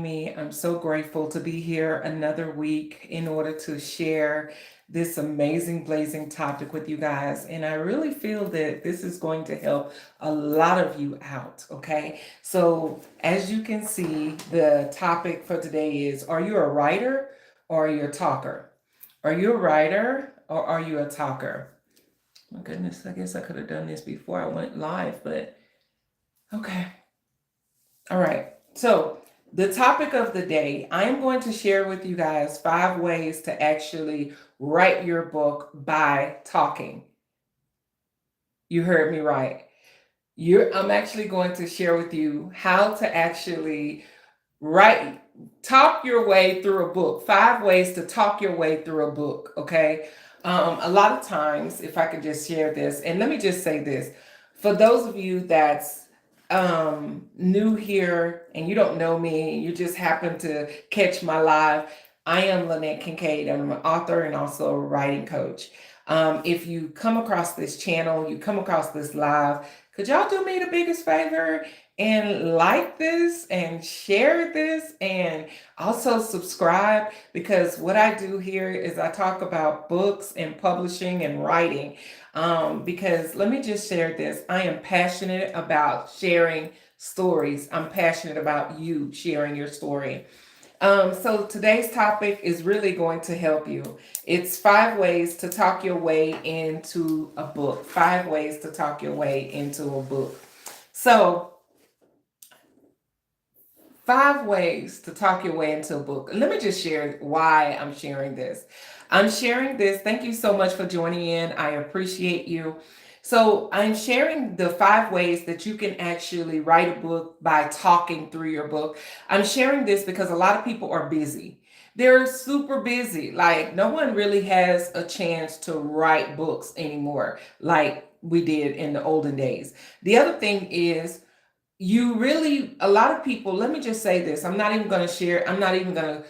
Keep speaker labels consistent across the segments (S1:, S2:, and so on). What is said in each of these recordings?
S1: me. I'm so grateful to be here another week in order to share this amazing, blazing topic with you guys. And I really feel that this is going to help a lot of you out. Okay. So, as you can see, the topic for today is, are you a writer or are you a talker? Are you a writer or are you a talker? My goodness, I guess I could have done this before I went live, but okay. All right. So, the topic of the day, I am going to share with you guys 5 ways to actually write your book by talking. You heard me right. I'm actually going to share with you how to actually write, talk your way through a book. 5 ways to talk your way through a book. Okay. A lot of times, if I could just share this, and let me just say this for those of you that's new here and you don't know me, you just happen to catch my live. I am Lynette Kincaid. I'm an author and also a writing coach. If you come across this channel, you come across this live, could y'all do me the biggest favor and like this and share this and also subscribe? Because what I do here is I talk about books and publishing and writing. Because let me just share this. I am passionate about sharing stories. I'm passionate about you sharing your story. So today's topic is really going to help you. It's 5 ways to talk your way into a book. 5 ways to talk your way into a book. So 5 ways to talk your way into a book. Let me just share why I'm sharing this. I'm sharing this. Thank you so much for joining in. I appreciate you. So, I'm sharing the 5 ways that you can actually write a book by talking through your book. I'm sharing this because a lot of people are busy. They're super busy. Like, no one really has a chance to write books anymore like we did in the olden days. The other thing is, a lot of people, let me just say this, I'm not even going to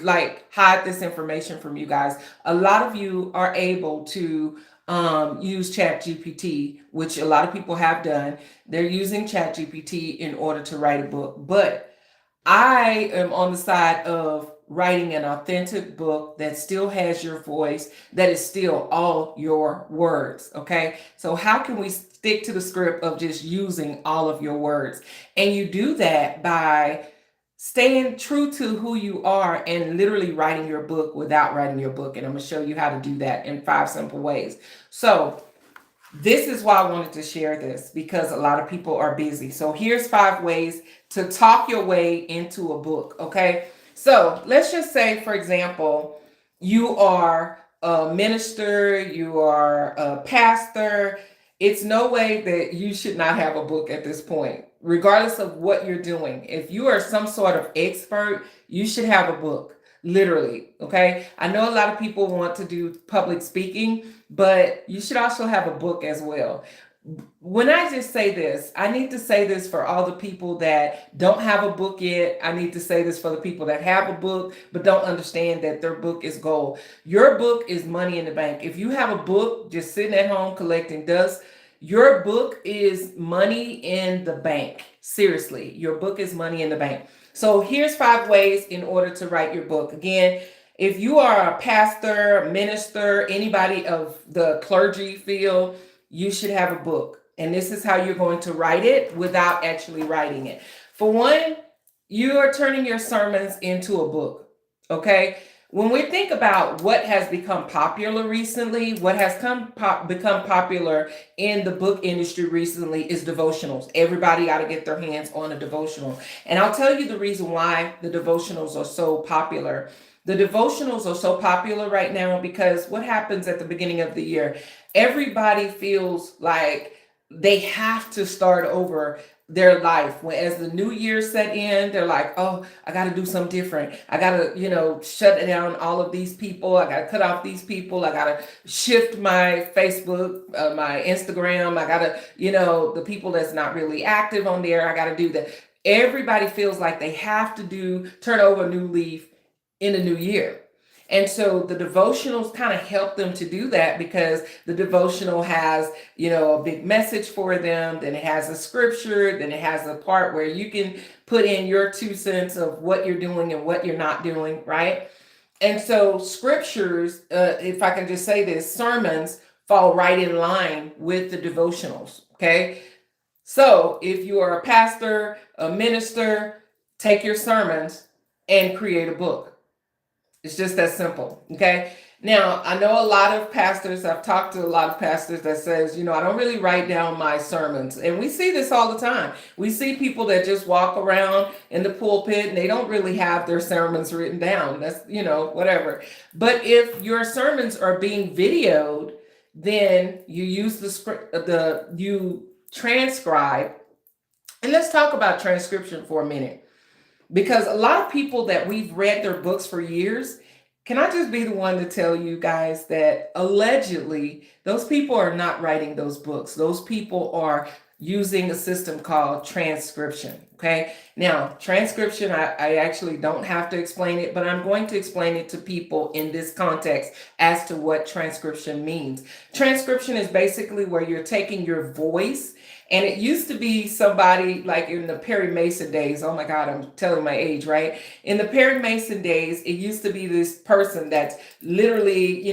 S1: like hide this information from you guys. A lot of you are able to use chat gpt, which a lot of people have done. They're using chat gpt in order to write a book, but I am on the side of writing an authentic book that still has your voice, that is still all your words. Okay. So, how can we stick to the script of just using all of your words? And you do that by staying true to who you are and literally writing your book without writing your book. And I'm going to show you how to do that in 5 simple ways. So, this is why I wanted to share this, because a lot of people are busy. So here's 5 ways to talk your way into a book. Okay. So let's just say, for example, you are a minister, you are a pastor. It's no way that you should not have a book at this point, regardless of what you're doing. If you are some sort of expert, you should have a book. Literally. Okay. I know a lot of people want to do public speaking, but you should also have a book as well. When I just say this, I need to say this for all the people that don't have a book yet. I need to say this for the people that have a book but don't understand that their book is gold. Your book is money in the bank. If you have a book just sitting at home collecting dust, your book is money in the bank. Seriously, your book is money in the bank. So here's 5 ways in order to write your book. Again, if you are a pastor, minister, anybody of the clergy field, you should have a book. And this is how you're going to write it without actually writing it. For one, you are turning your sermons into a book. Okay. When we think about what has become popular recently, what has become popular in the book industry recently is devotionals. Everybody got to get their hands on a devotional. And I'll tell you the reason why the devotionals are so popular. The devotionals are so popular right now because what happens at the beginning of the year? Everybody feels like they have to start over their life. When as the new year set in, they're like, oh, I got to do something different. I got to, shut down all of these people. I got to cut off these people. I got to shift my Facebook, my Instagram. I got to, the people that's not really active on there. I got to do that. Everybody feels like they have to turn over a new leaf in the new year. And so the devotionals kind of help them to do that, because the devotional has, a big message for them, then it has a scripture, then it has a part where you can put in your 2 cents of what you're doing and what you're not doing, right? And so scriptures, if I can just say this, sermons fall right in line with the devotionals, okay? So if you are a pastor, a minister, take your sermons and create a book. It's just that simple, okay? Now, I know a lot of pastors, I've talked to a lot of pastors that says, I don't really write down my sermons. And we see this all the time. We see people that just walk around in the pulpit and they don't really have their sermons written down. That's, whatever. But if your sermons are being videoed, then you use the script, you transcribe. And let's talk about transcription for a minute. Because a lot of people that we've read their books for years, can I just be the one to tell you guys that allegedly those people are not writing those books. Those people are using a system called transcription. Okay. Now, transcription, I actually don't have to explain it, but I'm going to explain it to people in this context as to what transcription means. Transcription is basically where you're taking your voice. And it used to be somebody like in the Perry Mason days. Oh my God, I'm telling my age, right? In the Perry Mason days, it used to be this person that's literally,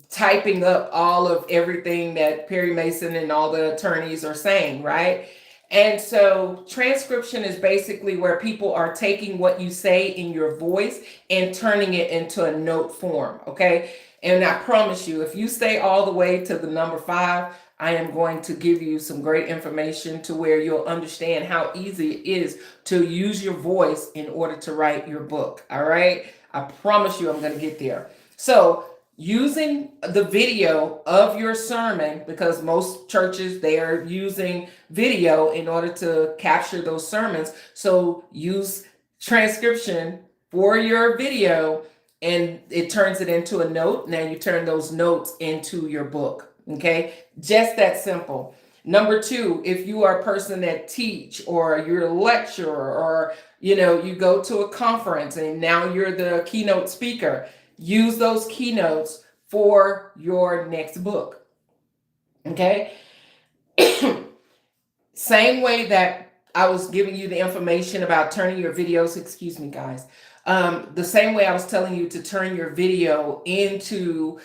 S1: typing up all of everything that Perry Mason and all the attorneys are saying, right? And so transcription is basically where people are taking what you say in your voice and turning it into a note form, okay? And I promise you, if you stay all the way to the number 5, I am going to give you some great information to where you'll understand how easy it is to use your voice in order to write your book, all right? I promise you I'm going to get there. So using the video of your sermon, because most churches, they are using video in order to capture those sermons. So use transcription for your video and it turns it into a note. Now you turn those notes into your book. Okay, just that simple. Number 2, if you are a person that teach or you're a lecturer or you go to a conference and now you're the keynote speaker, use those keynotes for your next book. Okay. Same way that I was giving you the information about turning your videos, excuse me guys, the same way I was telling you to turn your video into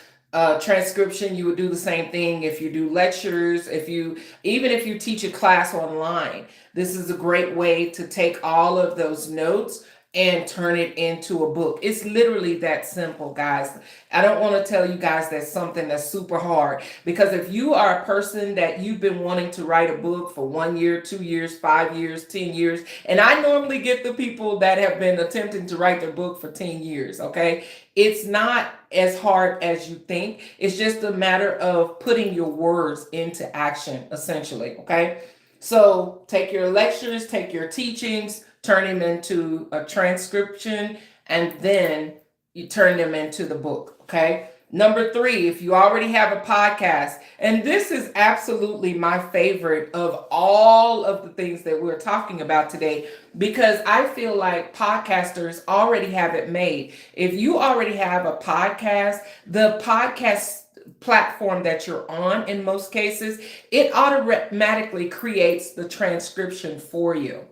S1: transcription, you would do the same thing if you do lectures, even if you teach a class online. This is a great way to take all of those notes and turn it into a book. It's literally that simple, guys. I don't want to tell you guys that's something that's super hard, because if you are a person that you've been wanting to write a book for 1 year, 2 years, 5 years, 10 years, and I normally get the people that have been attempting to write their book for 10 years, okay? It's not as hard as you think. It's just a matter of putting your words into action, essentially, okay? So take your lectures, take your teachings, turn them into a transcription, and then you turn them into the book, okay? Number 3, if you already have a podcast, and this is absolutely my favorite of all of the things that we're talking about today, because I feel like podcasters already have it made. If you already have a podcast, the podcast platform that you're on, in most cases, it automatically creates the transcription for you.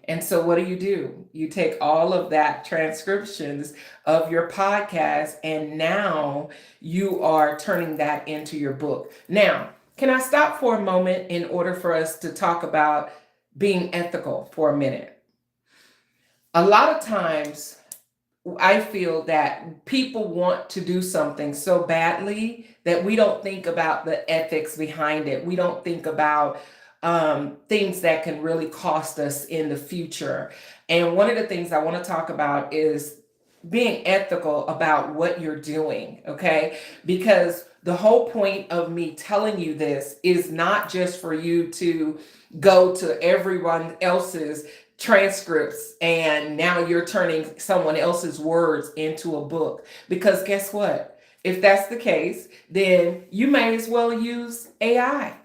S1: And so what do? You take all of that transcriptions of your podcast, and now you are turning that into your book. Now, can I stop for a moment in order for us to talk about being ethical for a minute? A lot of times I feel that people want to do something so badly that we don't think about the ethics behind it. We don't think about things that can really cost us in the future. And one of the things I want to talk about is being ethical about what you're doing, okay? Because the whole point of me telling you this is not just for you to go to everyone else's transcripts and now you're turning someone else's words into a book. Because guess what? If that's the case, then you may as well use AI.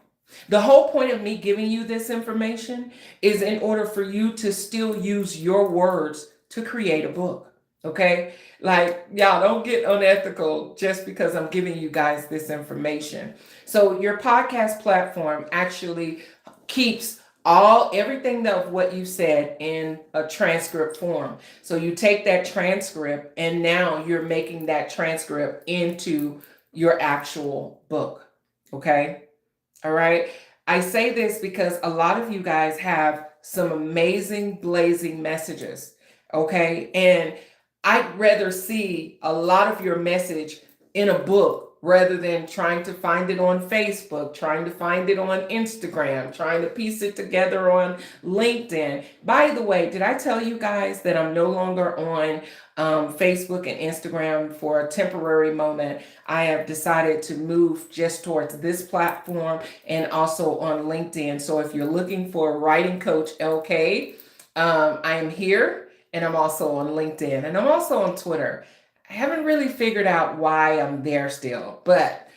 S1: The whole point of me giving you this information is in order for you to still use your words to create a book. Okay. Like, y'all don't get unethical just because I'm giving you guys this information. So, your podcast platform actually keeps everything of what you said in a transcript form. So, you take that transcript and now you're making that transcript into your actual book. Okay. All right. I say this because a lot of you guys have some amazing, blazing messages. Okay. And I'd rather see a lot of your message in a book rather than trying to find it on Facebook, trying to find it on Instagram, trying to piece it together on LinkedIn. By the way, did I tell you guys that I'm no longer on Facebook and Instagram for a temporary moment? I have decided to move just towards this platform and also on LinkedIn. So if you're looking for a writing coach LK, I am here and I'm also on LinkedIn and I'm also on Twitter. I haven't really figured out why I'm there still, but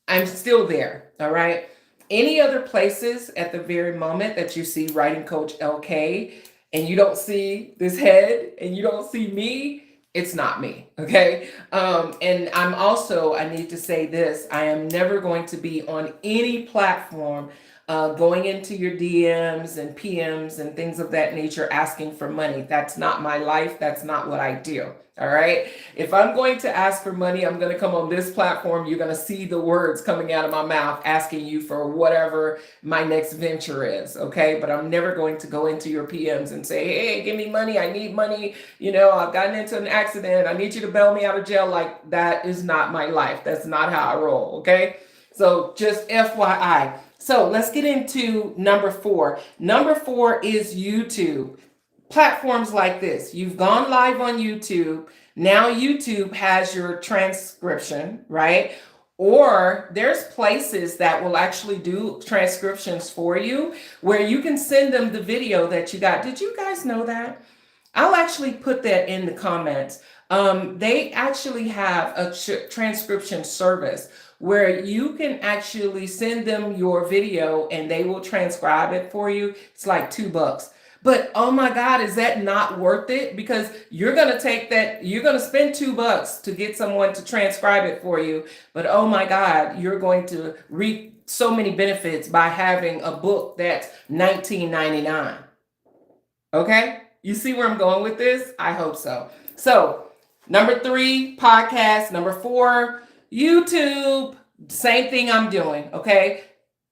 S1: I'm still there. All right. Any other places at the very moment that you see Writing Coach LK and you don't see this head and you don't see me, it's not me. Okay. And I'm also, I need to say this, I am never going to be on any platform going into your DMs and PMs and things of that nature asking for money. That's not my life. That's not what I do. All right. If I'm going to ask for money, I'm going to come on this platform. You're going to see the words coming out of my mouth asking you for whatever my next venture is. Okay. But I'm never going to go into your PMs and say, hey, give me money. I need money. You know, I've gotten into an accident. I need you to bail me out of jail. Like, that is not my life. That's not how I roll. Okay. So just FYI. So let's get into number 4. Number 4 is YouTube. Platforms like this. You've gone live on YouTube. Now YouTube has your transcription, right? Or there's places that will actually do transcriptions for you where you can send them the video that you got. Did you guys know that? I'll actually put that in the comments. They actually have a transcription service where you can actually send them your video and they will transcribe it for you. It's like $2. But oh my God, is that not worth it? Because you're going to take that, you're going to spend $2 to get someone to transcribe it for you. But oh my God, you're going to reap so many benefits by having a book that's $19.99. Okay? You see where I'm going with this? I hope so. So, number 3, podcast. Number 4, YouTube. Same thing I'm doing. Okay?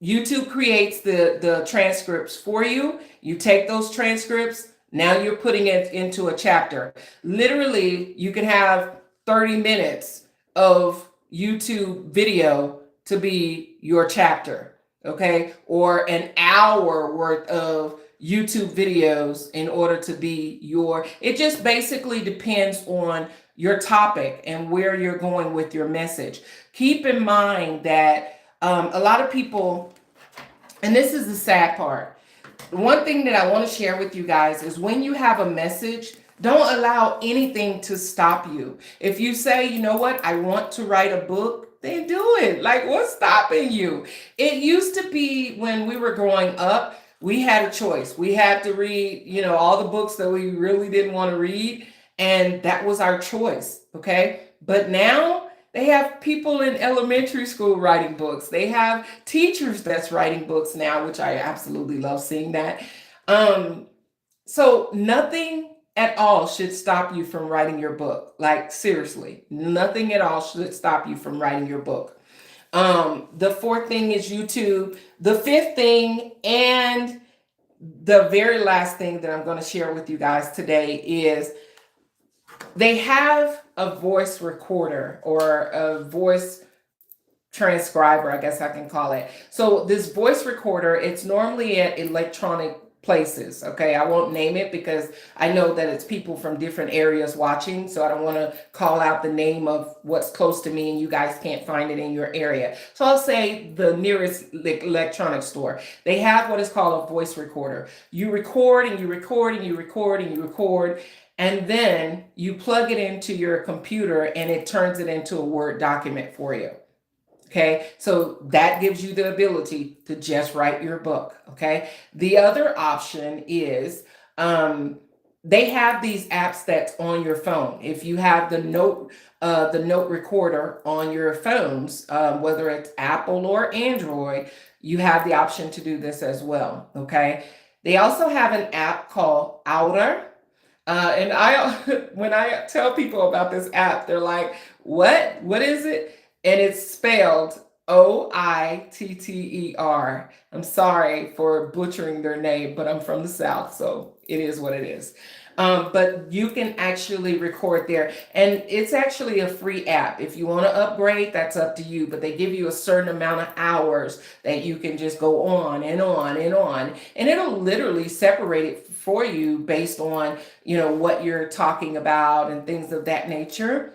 S1: YouTube creates the transcripts for you. You take those transcripts. Now you're putting it into a chapter. Literally, you can have 30 minutes of YouTube video to be your chapter. Okay? Or an hour worth of YouTube videos in order to be it just basically depends on your topic and where you're going with your message. Keep in mind that a lot of people, and this is the sad part, one thing that I want to share with you guys is when you have a message, don't allow anything to stop you. If you say, you know what, I want to write a book, then do it. Like, what's stopping you? It used to be when we were growing up, we had a choice. We had to read, all the books that we really didn't want to read, and that was our choice, okay? But now they have people in elementary school writing books. They have teachers that's writing books now, which I absolutely love seeing that. So nothing at all should stop you from writing your book. Like, seriously, nothing at all should stop you from writing your book. The 4th thing is YouTube. The 5th thing and the very last thing that I'm going to share with you guys today is they have a voice recorder or a voice transcriber, I guess I can call it. So this voice recorder, it's normally at electronic places. Okay, I won't name it because I know that it's people from different areas watching, so I don't want to call out the name of what's close to me and you guys can't find it in your area. So I'll say the nearest electronic store. They have what is called a voice recorder. You record and you record and you record and you record, and then you plug it into your computer and it turns it into a Word document for you. Okay, so that gives you the ability to just write your book. Okay, the other option is they have these apps that's on your phone. If you have the note recorder on your phones, whether it's Apple or Android, you have the option to do this as well. Okay. They also have an app called Outer. And I, when I tell people about this app, they're like, "What? What is it?" And it's spelled OITTER. I'm sorry for butchering their name, but I'm from the South, so it is what it is. But you can actually record there, and it's actually a free app. If you want to upgrade, that's up to you. But they give you a certain amount of hours that you can just go on and on and on, and it'll literally separate it for you based on what you're talking about and things of that nature.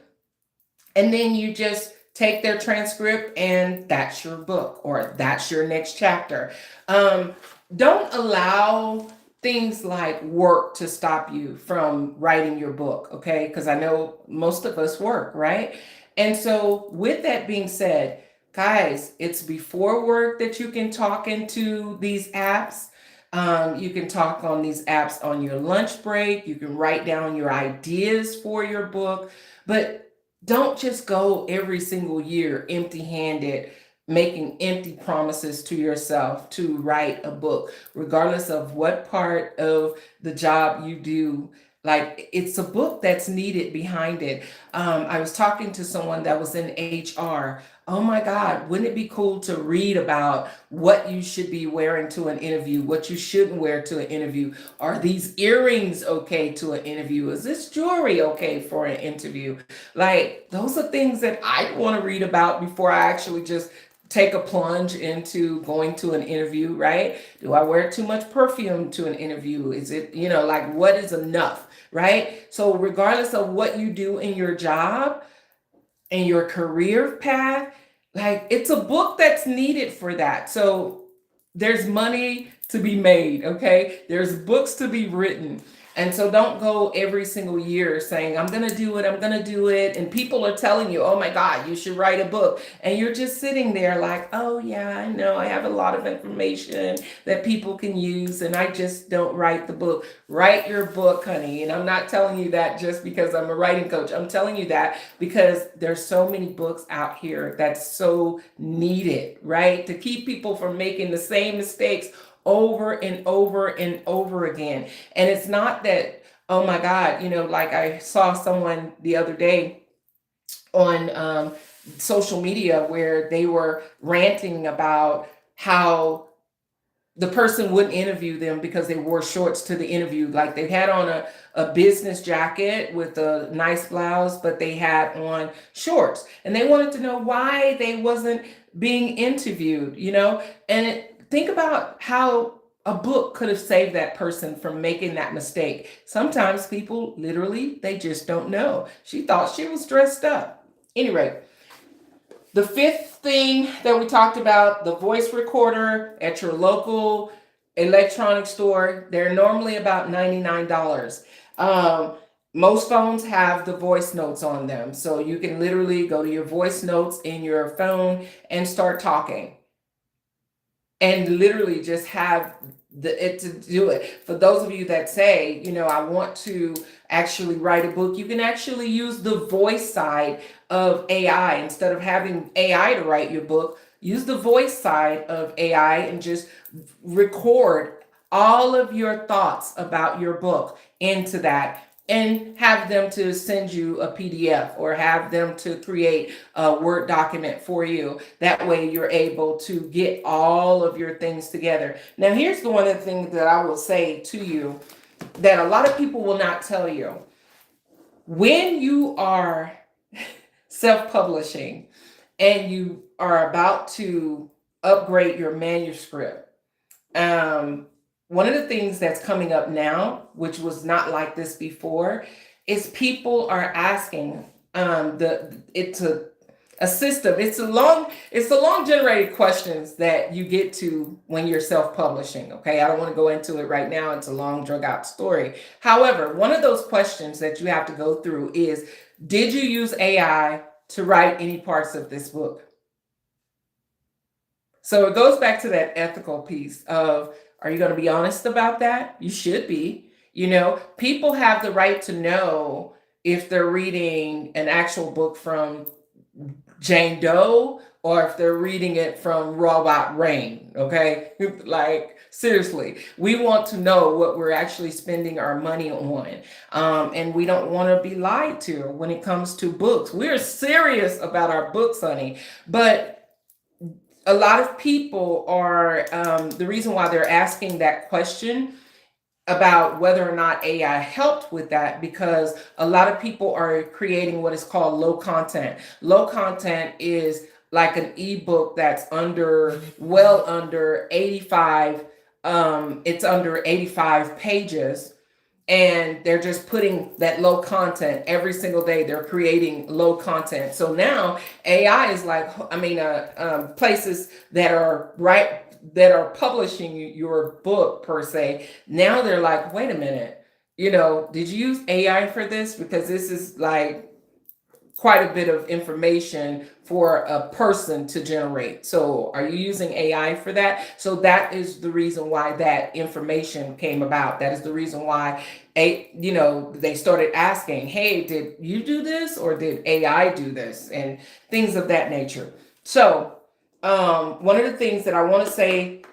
S1: And then you just take their transcript and that's your book or that's your next chapter. um, don't allow things like work to stop you from writing your book, okay? Because I know most of us work, right? And so with that being said, guys, it's before work that you can talk into these apps. You can talk on these apps on your lunch break. You can write down your ideas for your book. But don't just go every single year empty handed, making empty promises to yourself to write a book, regardless of what part of the job you do. Like, it's a book that's needed behind it. I was talking to someone that was in HR. Oh my God, wouldn't it be cool to read about what you should be wearing to an interview, what you shouldn't wear to an interview? Are these earrings okay to an interview? Is this jewelry okay for an interview? Like, those are things that I want to read about before I actually just take a plunge into going to an interview, right? Do I wear too much perfume to an interview? Is it, like, what is enough, right? So, regardless of what you do in your job and your career path, like, it's a book that's needed for that. So, there's money to be made, okay? There's books to be written. And so don't go every single year saying, I'm going to do it, I'm going to do it. And people are telling you, oh my God, you should write a book. And you're just sitting there like, oh yeah, I know, I have a lot of information that people can use, and I just don't write the book. Write your book, honey. And I'm not telling you that just because I'm a writing coach. I'm telling you that because there's so many books out here that's so needed, right? To keep people from making the same mistakes over and over and over again. And it's not that, oh my God, like I saw someone the other day on social media where they were ranting about how the person wouldn't interview them because they wore shorts to the interview. Like, they had on a business jacket with a nice blouse, but they had on shorts. And they wanted to know why they wasn't being interviewed, And think about how a book could have saved that person from making that mistake. Sometimes people literally, they just don't know. She thought she was dressed up. Anyway, the fifth thing that we talked about, the voice recorder at your local electronic store, they're normally about $99. Most phones have the voice notes on them. So you can literally go to your voice notes in your phone and start talking. And literally just have it to do it. For those of you that say, I want to actually write a book, you can actually use the voice side of AI. Instead of having AI to write your book, use the voice side of AI and just record all of your thoughts about your book into that, and have them to send you a PDF or have them to create a Word document for you. That way you're able to get all of your things together. Now, here's the one of the things that I will say to you that a lot of people will not tell you. When you are self-publishing and you are about to upgrade your manuscript, one of the things that's coming up now, which was not like this before, is people are asking it's a system. It's a long generated questions that you get to when you're self-publishing. Okay, I don't want to go into it right now. It's a long drug out story. However, one of those questions that you have to go through is, did you use AI to write any parts of this book? So it goes back to that ethical piece of, are you going to be honest about that? You should be. People have the right to know if they're reading an actual book from Jane Doe or if they're reading it from Robot Rain, okay? Like, seriously, we want to know what we're actually spending our money on. And we don't want to be lied to when it comes to books. We're serious about our books, honey. But a lot of people are, the reason why they're asking that question about whether or not AI helped with that, because a lot of people are creating what is called low content. Low content is like an ebook that's well under 85, it's under 85 pages, and they're just putting that low content every single day. They're creating low content. So now AI is like, places that are publishing your book per se. Now they're like, wait a minute, did you use AI for this? Because this is like quite a bit of information for a person to generate. So are you using AI for that? So that is the reason why that information came about. That is the reason why they started asking, hey, did you do this or did AI do this? And things of that nature. So one of the things that I want to say,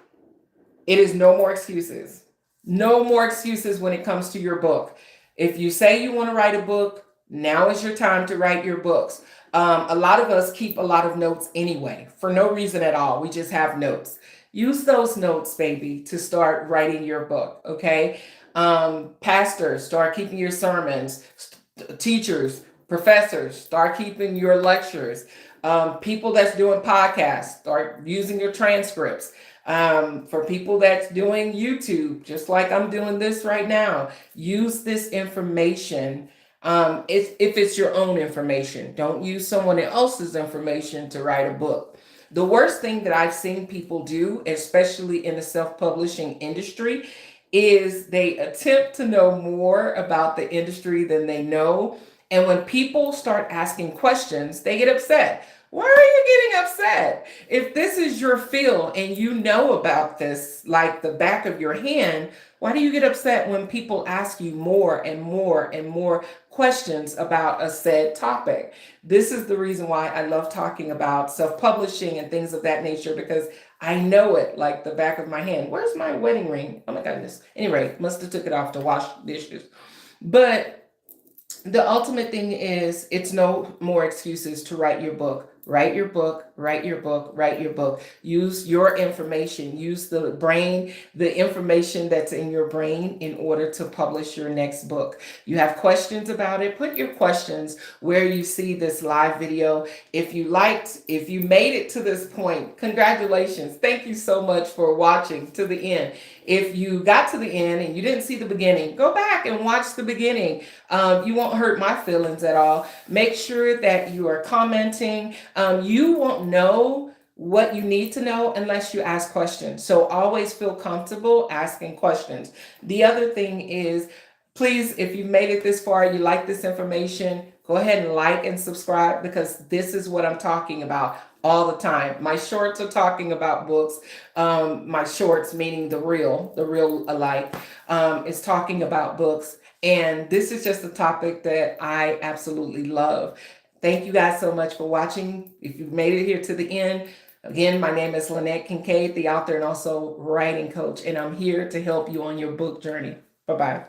S1: it is no more excuses. No more excuses when it comes to your book. If you say you want to write a book, now is your time to write your books. A lot of us keep a lot of notes anyway, for no reason at all. We just have notes. Use those notes, baby, to start writing your book, okay? Pastors, start keeping your sermons. Teachers, professors, start keeping your lectures. People that's doing podcasts, start using your transcripts. For people that's doing YouTube, just like I'm doing this right now, use this information. If it's your own information, don't use someone else's information to write a book. The worst thing that I've seen people do, especially in the self-publishing industry, is they attempt to know more about the industry than they know. And when people start asking questions, they get upset. Why are you getting upset? If this is your field and you know about this like the back of your hand, why do you get upset when people ask you more and more and more questions about a said topic? This is the reason why I love talking about self-publishing and things of that nature, because I know it like the back of my hand. Where's my wedding ring? Oh my goodness. Anyway, must have took it off to wash dishes. But the ultimate thing is, it's no more excuses to write your book. Write your book, write your book, write your book. Use your information, use the brain, the information that's in your brain in order to publish your next book. You have questions about it, put your questions where you see this live video. If you made it to this point, congratulations. Thank you so much for watching to the end. If you got to the end and you didn't see the beginning, go back and watch the beginning. You won't hurt my feelings at all. Make sure that you are commenting. You won't know what you need to know unless you ask questions. So always feel comfortable asking questions. The other thing is, please, if you made it this far, you like this information, go ahead and like and subscribe, because this is what I'm talking about all the time. My shorts are talking about books. My shorts, meaning the real alike, is talking about books. And this is just a topic that I absolutely love. Thank you guys so much for watching. If you've made it here to the end, again, my name is Lynette Kincaid, the author and also writing coach, and I'm here to help you on your book journey. Bye-bye.